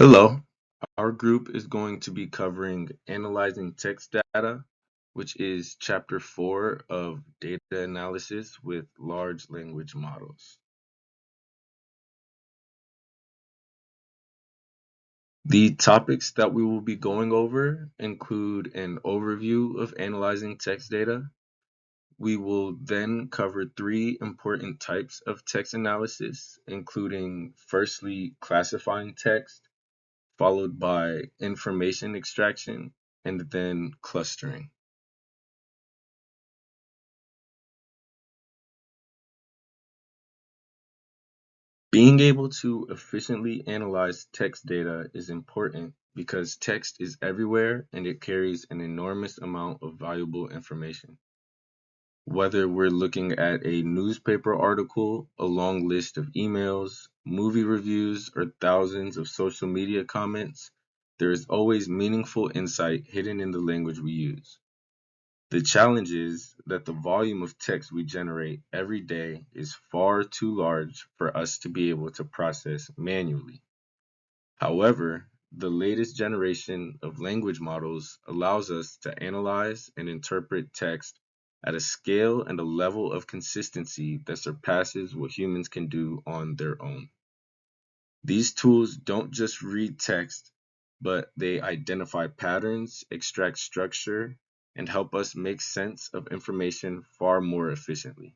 Hello, our group is going to be covering analyzing text data, which is chapter 4 of data analysis with large language models. The topics that we will be going over include an overview of analyzing text data. We will then cover three important types of text analysis, including firstly, classifying text, followed by information extraction, and then clustering. Being able to efficiently analyze text data is important because text is everywhere and it carries an enormous amount of valuable information. Whether we're looking at a newspaper article, a long list of emails, movie reviews, or thousands of social media comments, there is always meaningful insight hidden in the language we use. The challenge is that the volume of text we generate every day is far too large for us to be able to process manually. However, the latest generation of language models allows us to analyze and interpret text at a scale and a level of consistency that surpasses what humans can do on their own. These tools don't just read text, but they identify patterns, extract structure, and help us make sense of information far more efficiently.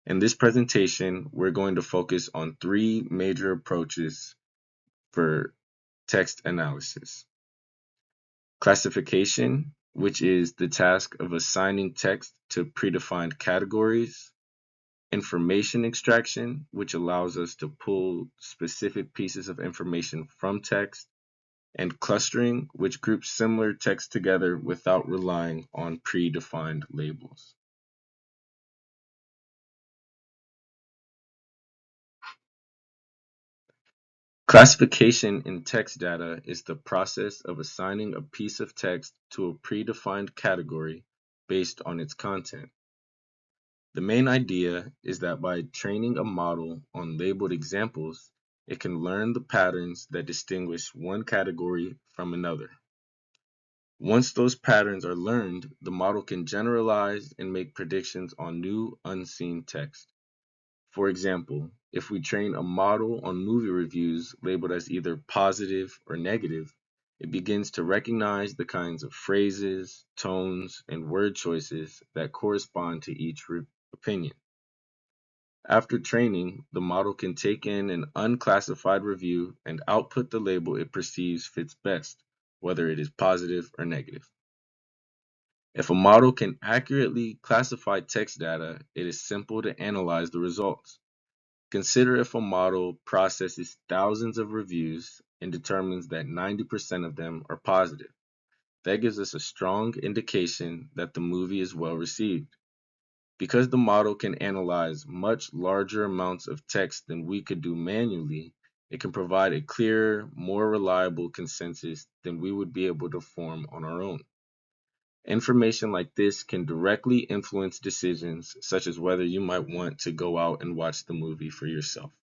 In this presentation, we're going to focus on three major approaches for text analysis. Classification, which is the task of assigning text to predefined categories. Information extraction, which allows us to pull specific pieces of information from text. And clustering, which groups similar text together without relying on predefined labels. Classification in text data is the process of assigning a piece of text to a predefined category based on its content. The main idea is that by training a model on labeled examples, it can learn the patterns that distinguish one category from another. Once those patterns are learned, the model can generalize and make predictions on new, unseen text. For example, if we train a model on movie reviews labeled as either positive or negative, it begins to recognize the kinds of phrases, tones, and word choices that correspond to each opinion. After training, the model can take in an unclassified review and output the label it perceives fits best, whether it is positive or negative. If a model can accurately classify text data, it is simple to analyze the results. Consider if a model processes thousands of reviews and determines that 90% of them are positive. That gives us a strong indication that the movie is well received. Because the model can analyze much larger amounts of text than we could do manually, it can provide a clearer, more reliable consensus than we would be able to form on our own. Information like this can directly influence decisions, such as whether you might want to go out and watch the movie for yourself.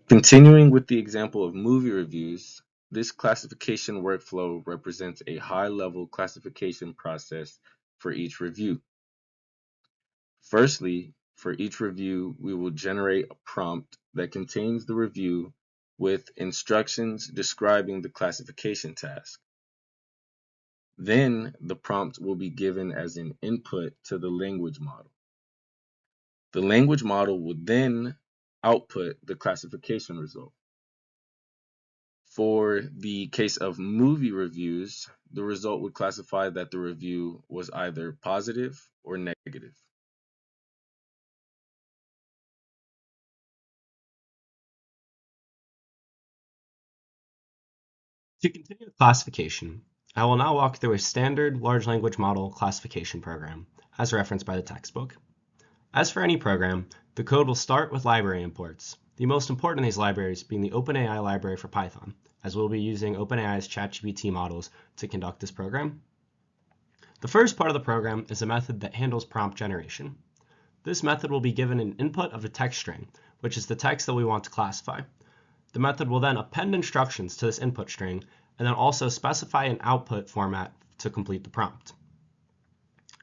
Continuing with the example of movie reviews, this classification workflow represents a high-level classification process for each review. Firstly, for each review, we will generate a prompt that contains the review with instructions describing the classification task. Then the prompt will be given as an input to the language model. The language model will then output the classification result. For the case of movie reviews, the result would classify that the review was either positive or negative. To continue classification, I will now walk through a standard large language model classification program, as referenced by the textbook. As for any program, the code will start with library imports, the most important of these libraries being the OpenAI library for Python, as we'll be using OpenAI's ChatGPT models to conduct this program. The first part of the program is a method that handles prompt generation. this method will be given an input of a text string, which is the text that we want to classify. The method will then append instructions to this input string and then also specify an output format to complete the prompt.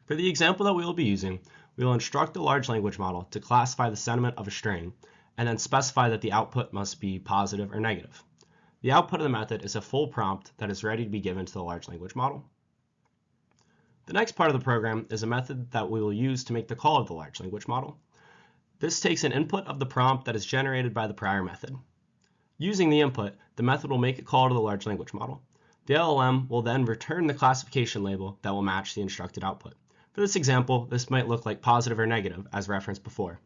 For the example that we will be using, we will instruct the large language model to classify the sentiment of a string and then specify that the output must be positive or negative. The output of the method is a full prompt that is ready to be given to the large language model. The next part of the program is a method that we will use to make the call of the large language model. This takes an input of the prompt that is generated by the prior method. Using the input, the method will make a call to the large language model. The LLM will then return the classification label that will match the instructed output. For this example, this might look like positive or negative as referenced before.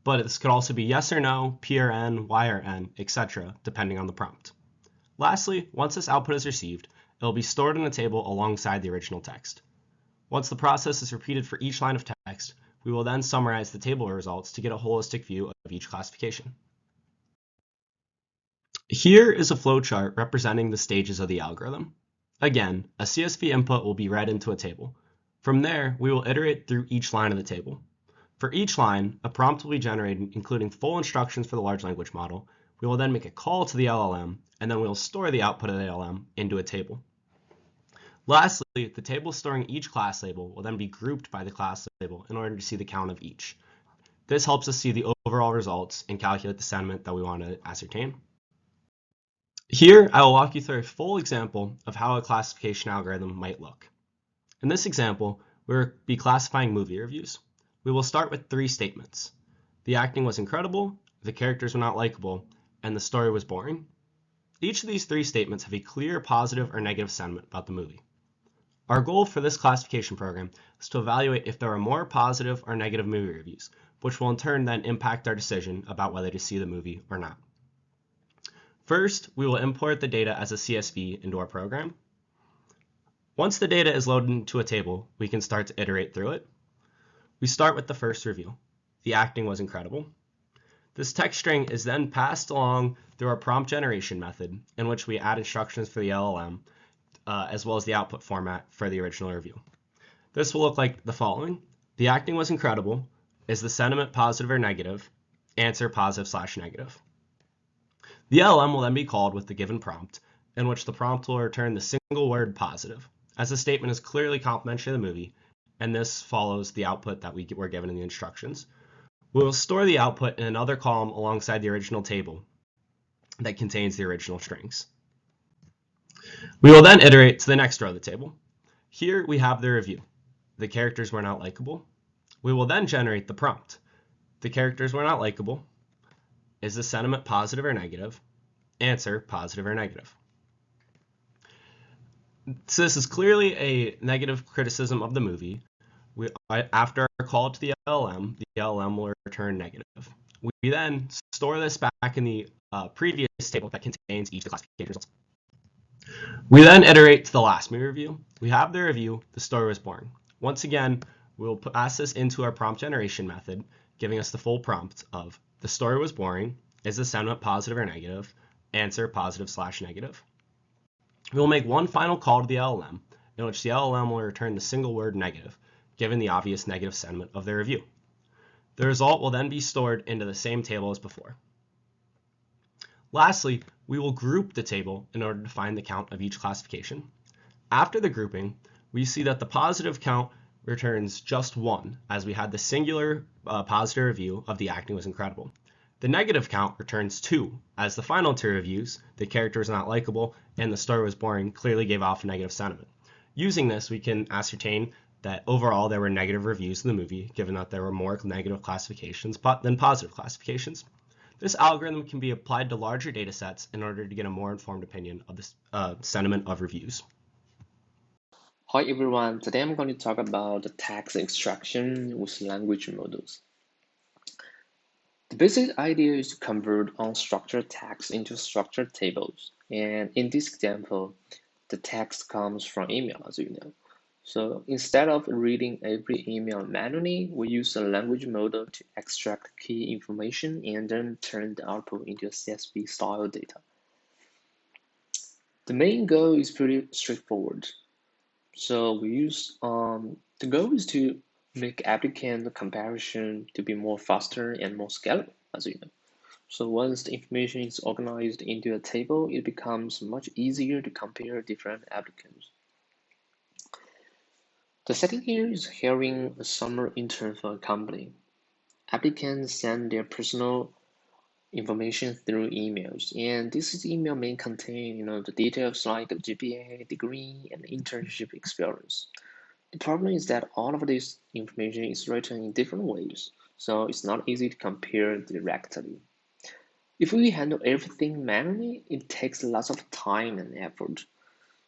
But this could also be yes or no, P or N, Y or N, etc., depending on the prompt. Lastly, once this output is received, it will be stored in a table alongside the original text. Once the process is repeated for each line of text, we will then summarize the table results to get a holistic view of each classification. Here is a flowchart representing the stages of the algorithm. Again, a CSV input will be read into a table. From there, we will iterate through each line of the table. For each line, a prompt will be generated including full instructions for the large language model. We will then make a call to the LLM, and then we will store the output of the LLM into a table. Lastly, the table storing each class label will then be grouped by the class label in order to see the count of each. This helps us see the overall results and calculate the sentiment that we want to ascertain. Here, I will walk you through a full example of how a classification algorithm might look. In this example, we will be classifying movie reviews. We will start with 3 statements. The acting was incredible, the characters were not likable, and the story was boring. Each of these 3 statements have a clear positive or negative sentiment about the movie. Our goal for this classification program is to evaluate if there are more positive or negative movie reviews, which will in turn then impact our decision about whether to see the movie or not. First, we will import the data as a CSV into our program. Once the data is loaded into a table, we can start to iterate through it. We start with the first review. The acting was incredible. This text string is then passed along through our prompt generation method, in which we add instructions for the LLM, as well as the output format for the original review. This will look like the following. The acting was incredible. Is the sentiment positive or negative? Answer positive/negative. The LLM will then be called with the given prompt, in which the prompt will return the single word positive, as the statement is clearly complimentary of the movie, and this follows the output that we were given in the instructions. We will store the output in another column alongside the original table that contains the original strings. We will then iterate to the next row of the table. Here we have the review. The characters were not likable. We will then generate the prompt. The characters were not likable. Is the sentiment positive or negative? Answer positive or negative. So this is clearly a negative criticism of the movie. After our call to the LLM will return negative. We then store this back in the previous table that contains each of the classification results. We then iterate to the last movie review. We have the review, the story was boring. Once again, we'll pass this into our prompt generation method, giving us the full prompt of the story was boring, is the sentiment positive or negative, answer positive/negative. We will make one final call to the LLM, in which the LLM will return the single word negative, given the obvious negative sentiment of the review. The result will then be stored into the same table as before. Lastly, we will group the table in order to find the count of each classification. After the grouping, we see that the positive count returns just 1, as we had the singular positive review of the acting was incredible. The negative count returns 2, as the final 2 reviews, the character was not likable and the story was boring, clearly gave off a negative sentiment. Using this, we can ascertain that overall there were negative reviews in the movie, given that there were more negative classifications than positive classifications. This algorithm can be applied to larger data sets in order to get a more informed opinion of the sentiment of reviews. Hi everyone, today I'm going to talk about the text extraction with language models. The basic idea is to convert unstructured text into structured tables. And in this example, the text comes from email, as you know. So instead of reading every email manually, we use a language model to extract key information and then turn the output into a CSV style data. The main goal is pretty straightforward. So we use the goal is to make applicant comparison to be more faster and more scalable, as you know. So once the information is organized into a table, it becomes much easier to compare different applicants. The setting here is hiring a summer intern for a company. Applicants send their personal information through emails, and this email may contain, the details like GPA, degree, and internship experience. The problem is that all of this information is written in different ways, so it's not easy to compare directly. If we handle everything manually, it takes lots of time and effort.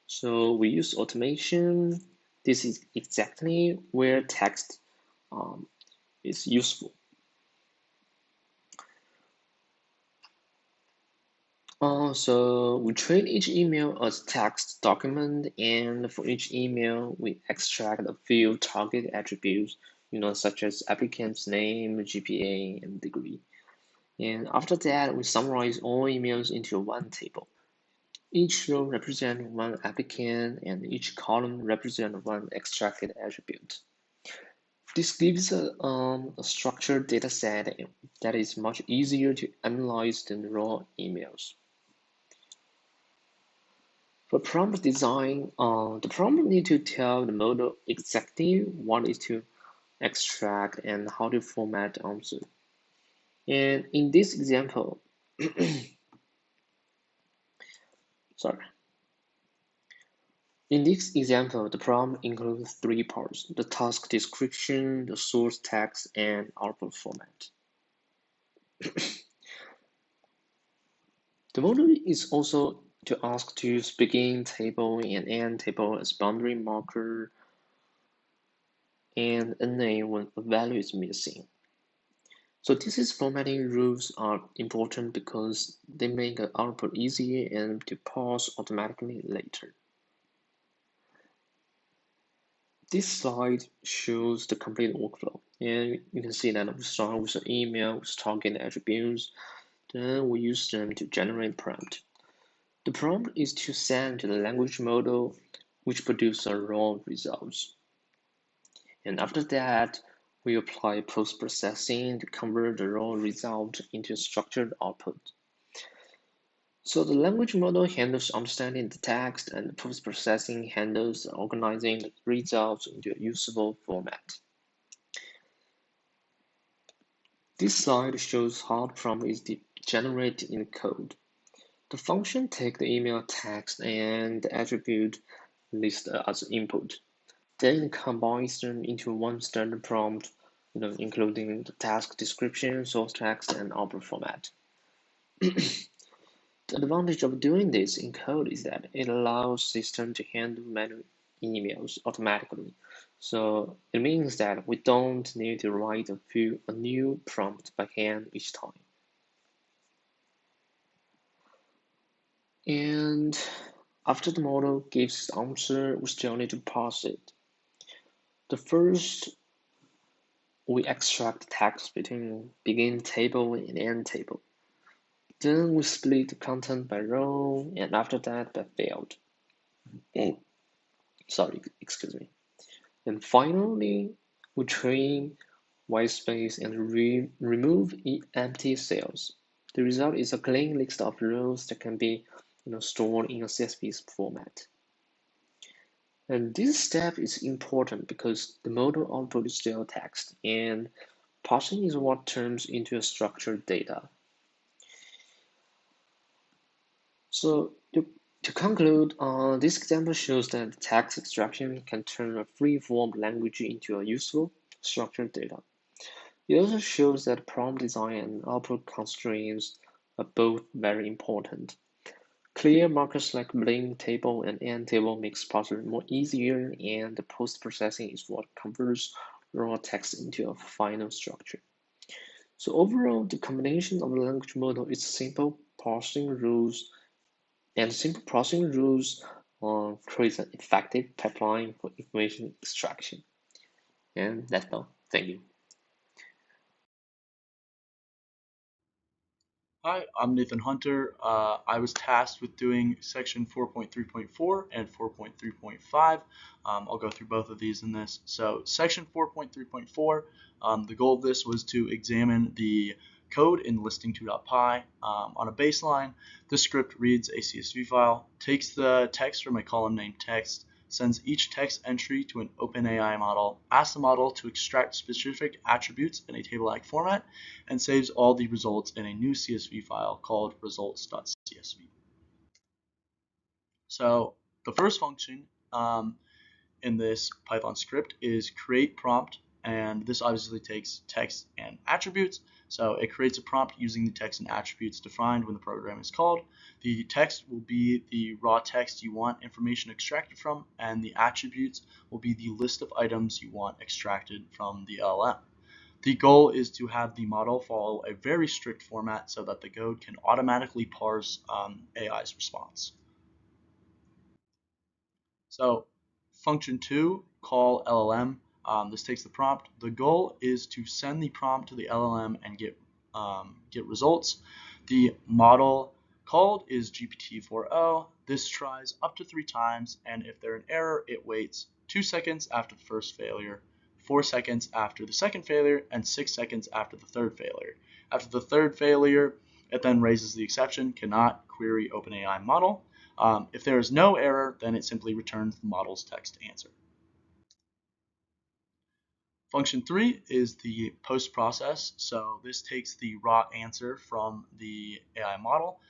So we use automation. This is exactly where text um, is useful. So we treat each email as text document, and for each email, we extract a few target attributes, such as applicant's name, GPA, and degree. And after that, we summarize all emails into one table. Each row represents one applicant, and each column represents one extracted attribute. This gives a structured data set that is much easier to analyze than raw emails. For prompt design, the prompt need to tell the model exactly what is to extract and how to format the answer. And in this example, sorry. In this example, the prompt includes three parts: the task description, the source text, and output format. The model is also to ask to use begin table and end table as boundary marker and NA when a value is missing. So this formatting rules are important because they make the output easier and to parse automatically later. This slide shows the complete workflow, and you can see that we start with an email with target attributes, then we use them to generate prompt. The prompt is to send to the language model, which produces a raw results. And after that, we apply post-processing to convert the raw result into structured output. So the language model handles understanding the text, and post-processing handles organizing the results into a usable format. This slide shows how the prompt is generated in code. The function takes the email text and the attribute list as input, then combines them into one standard prompt, including the task description, source text, and output format. The advantage of doing this in code is that it allows system to handle many emails automatically. So it means that we don't need to write a new prompt by hand each time. And after the model gives the answer, we still need to parse it. The first, we extract text between begin table and end table. Then we split the content by row, and after that by field. Sorry, excuse me. And finally, we trim white space and remove empty cells. The result is a clean list of rows that can be stored in a CSV format. And this step is important because the model output is still text, and parsing is what turns into a structured data. So to conclude, this example shows that text extraction can turn a free-form language into a useful, structured data. It also shows that prompt design and output constraints are both very important. Clear markers like begin table and end table makes parsing more easier, and the post-processing is what converts raw text into a final structure. So overall, the combination of the language model is simple parsing rules, and simple parsing rules creates an effective pipeline for information extraction. And that's all. Thank you. Hi, I'm Nathan Hunter. I was tasked with doing section 4.3.4 and 4.3.5. I'll go through both of these in this. So section 4.3.4, the goal of this was to examine the code in listing2.py. On a baseline, the script reads a CSV file, takes the text from a column named text, sends each text entry to an OpenAI model, asks the model to extract specific attributes in a table-like format, and saves all the results in a new CSV file called results.csv. So the first function in this Python script is create prompt, and this obviously takes text and attributes. So it creates a prompt using the text and attributes defined when the program is called. The text will be the raw text you want information extracted from, and the attributes will be the list of items you want extracted from the LLM. The goal is to have the model follow a very strict format so that the code can automatically parse AI's response. So function 2, call LLM. This takes the prompt. The goal is to send the prompt to the LLM and get results. The model called is GPT-4o. This tries up to 3 times, and if there's an error, it waits 2 seconds after the first failure, 4 seconds after the second failure, and 6 seconds after the third failure. After the third failure, it then raises the exception, cannot query OpenAI model. If there is no error, then it simply returns the model's text answer. Function 3 is the post process. So this takes the raw answer from the AI model.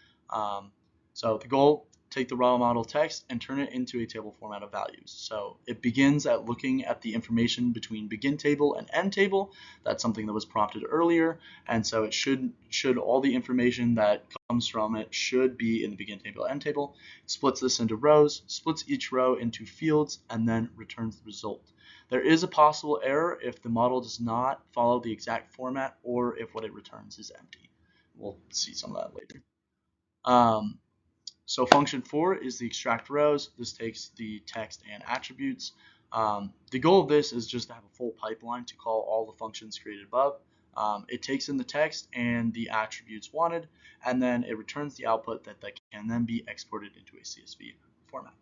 So the goal, take the raw model text and turn it into a table format of values. So it begins at looking at the information between begin table and end table. That's something that was prompted earlier. And so it should all the information that comes from it should be in the begin table, end table. It splits this into rows, splits each row into fields, and then returns the result. There is a possible error if the model does not follow the exact format or if what it returns is empty. We'll see some of that later. So function 4 is the extract rows. This takes the text and attributes. The goal of this is just to have a full pipeline to call all the functions created above. It takes in the text and the attributes wanted, and then it returns the output that can then be exported into a CSV format.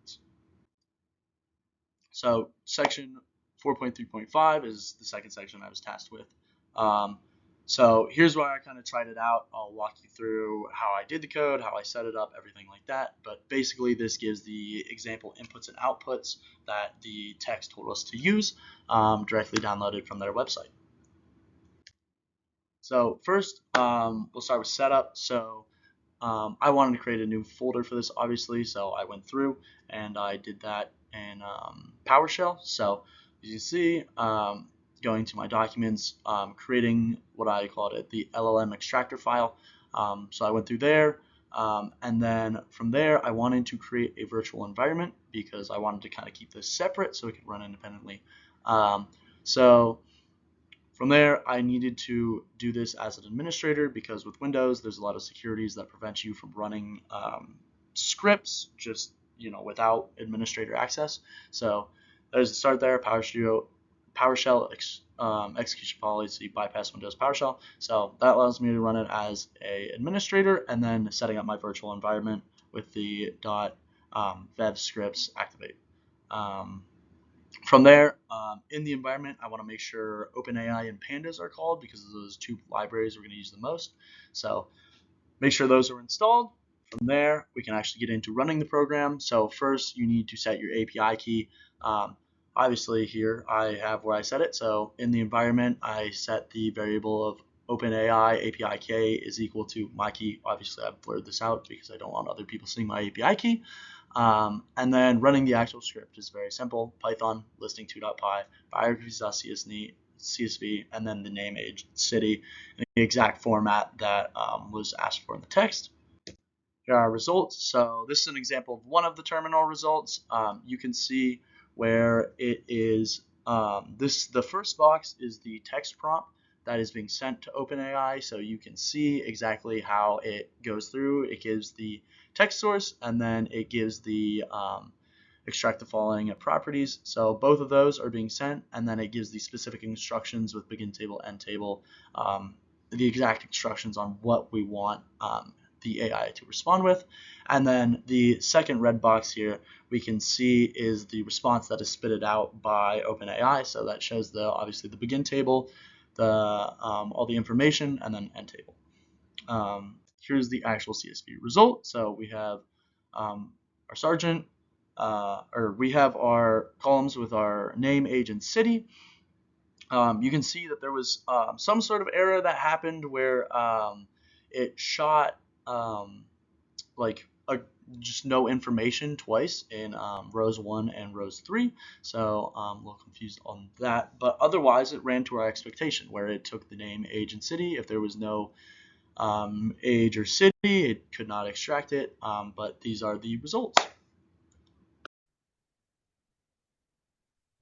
So section 4.3.5 is the second section I was tasked with. So here's where I kind of tried it out. I'll walk you through how I did the code, how I set it up, everything like that. But basically this gives the example inputs and outputs that the text told us to use, directly downloaded from their website. So first, we'll start with setup. So I wanted to create a new folder for this, obviously, so I went through and I did that in PowerShell. So as you see, going to my documents, creating what I called it, the LLM extractor file. So I went through there, and then from there, I wanted to create a virtual environment because I wanted to kind of keep this separate so it could run independently. So from there, I needed to do this as an administrator because with Windows, there's a lot of securities that prevent you from running scripts just without administrator access. So there's the start there. PowerShell execution policy bypass Windows PowerShell. So that allows me to run it as a administrator and then setting up my virtual environment with the .vev scripts activate. From there, in the environment, I want to make sure OpenAI and Pandas are called because those 2 libraries we're going to use the most. So make sure those are installed. From there, we can actually get into running the program. So first, you need to set your API key. Obviously, here I have where I set it. So in the environment, I set the variable of OpenAI API key is equal to my key. Obviously, I've blurred this out because I don't want other people seeing my API key. And then running the actual script is very simple. Python listing2.py, biographies.csv, and then the name, age, city, in the exact format that was asked for in the text. Here are our results. So this is an example of one of the terminal results. You can see where it is. The first box is the text prompt that is being sent to OpenAI, so you can see exactly how it goes through. It gives the text source, and then it gives the extract the following properties. So both of those are being sent, and then it gives the specific instructions with begin table, end table, the exact instructions on what we want the AI to respond with. And then the second red box here we can see is the response that is spitted out by OpenAI. So that shows obviously the begin table, all the information, and then end table. Here's the actual CSV result. So we have our sergeant, or we have our columns with our name, age, and city. You can see that there was some sort of error that happened where it shot like just no information twice in rows 1 and rows 3. So I'm a little confused on that. But otherwise, it ran to our expectation where it took the name, age, and city. If there was no age or city, it could not extract it. But these are the results.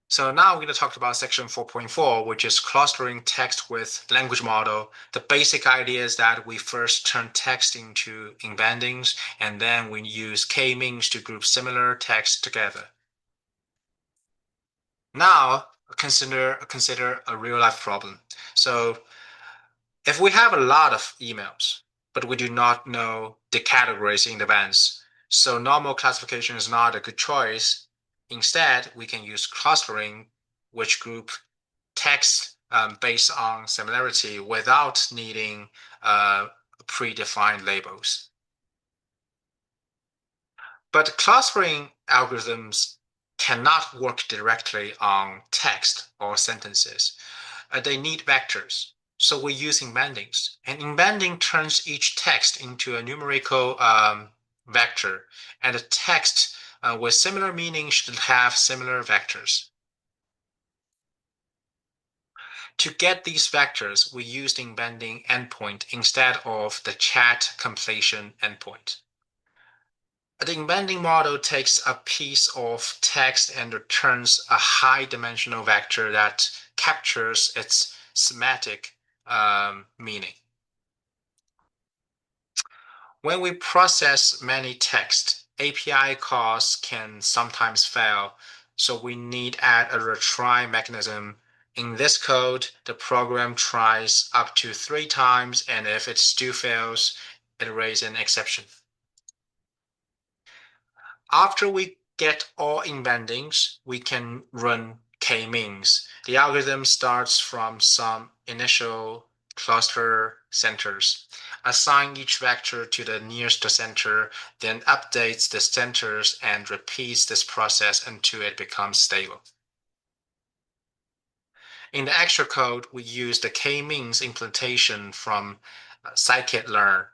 So now we're going to talk about section 4.4, which is clustering text with language model. The basic idea is that we first turn text into embeddings, and then we use k-means to group similar text together. Now consider a real-life problem. So if we have a lot of emails, but we do not know the categories in advance, so normal classification is not a good choice. Instead, we can use clustering, which group text based on similarity without needing predefined labels. But clustering algorithms cannot work directly on text or sentences. They need vectors. So we're using embeddings. And embedding turns each text into a numerical vector. And a text with similar meaning should have similar vectors. To get these vectors, we used embedding endpoint instead of the chat completion endpoint. The embedding model takes a piece of text and returns a high-dimensional vector that captures its semantic meaning. When we process many text, API calls can sometimes fail, so we need add a retry mechanism. In this code, the program tries up to 3 times, and if it still fails, it raises an exception. After we get all embeddings, we can run k-means. The algorithm starts from some initial cluster centers, assign each vector to the nearest center, then updates the centers and repeats this process until it becomes stable. In the actual code, we use the k-means implementation from scikit-learn.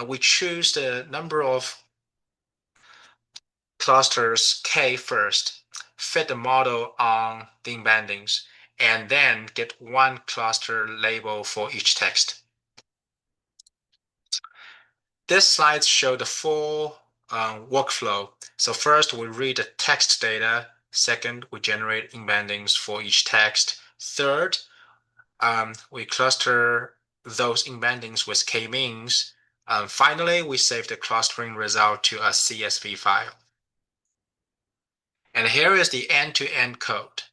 We choose the number of clusters k first, fit the model on the embeddings, and then get one cluster label for each text. This slide shows the full workflow. So first, we read the text data. Second, we generate embeddings for each text. Third, we cluster those embeddings with k-means. Finally, we save the clustering result to a CSV file. And here is the end-to-end code.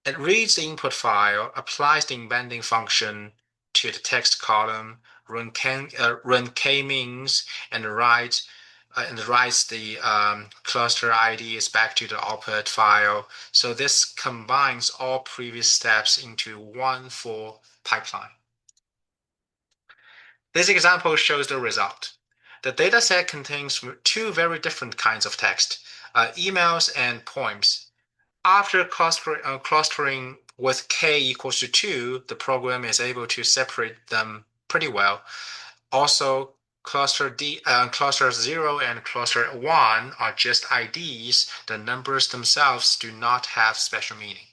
It reads the input file, applies the embedding function to the text column, run k-means, and writes the cluster IDs back to the output file. So this combines all previous steps into one full pipeline. This example shows the result. The dataset contains 2 very different kinds of text, emails and poems. After clustering with k equals to 2, the program is able to separate them pretty well. Also, cluster 0 and cluster 1 are just IDs. The numbers themselves do not have special meaning.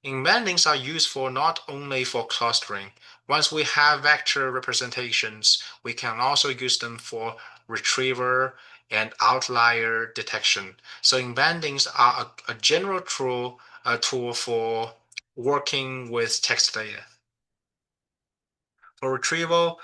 Embeddings are useful not only for clustering. Once we have vector representations, we can also use them for retrieval and outlier detection. So embeddings are a general tool for working with text data. For retrieval,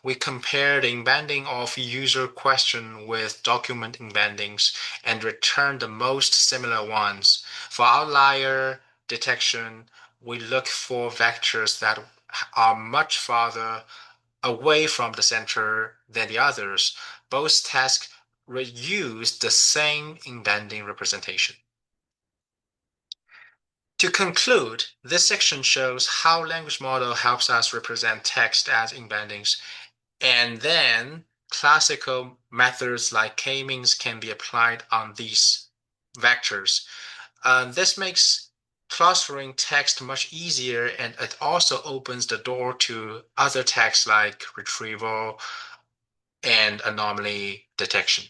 we compare the embedding of user question with document embeddings and return the most similar ones. For outlier detection, we look for vectors that are much farther away from the center than the others. Both tasks use the same embedding representation. To conclude, this section shows how language model helps us represent text as embeddings, and then classical methods like k-means can be applied on these vectors. This makes clustering text much easier, and it also opens the door to other texts like retrieval and anomaly detection.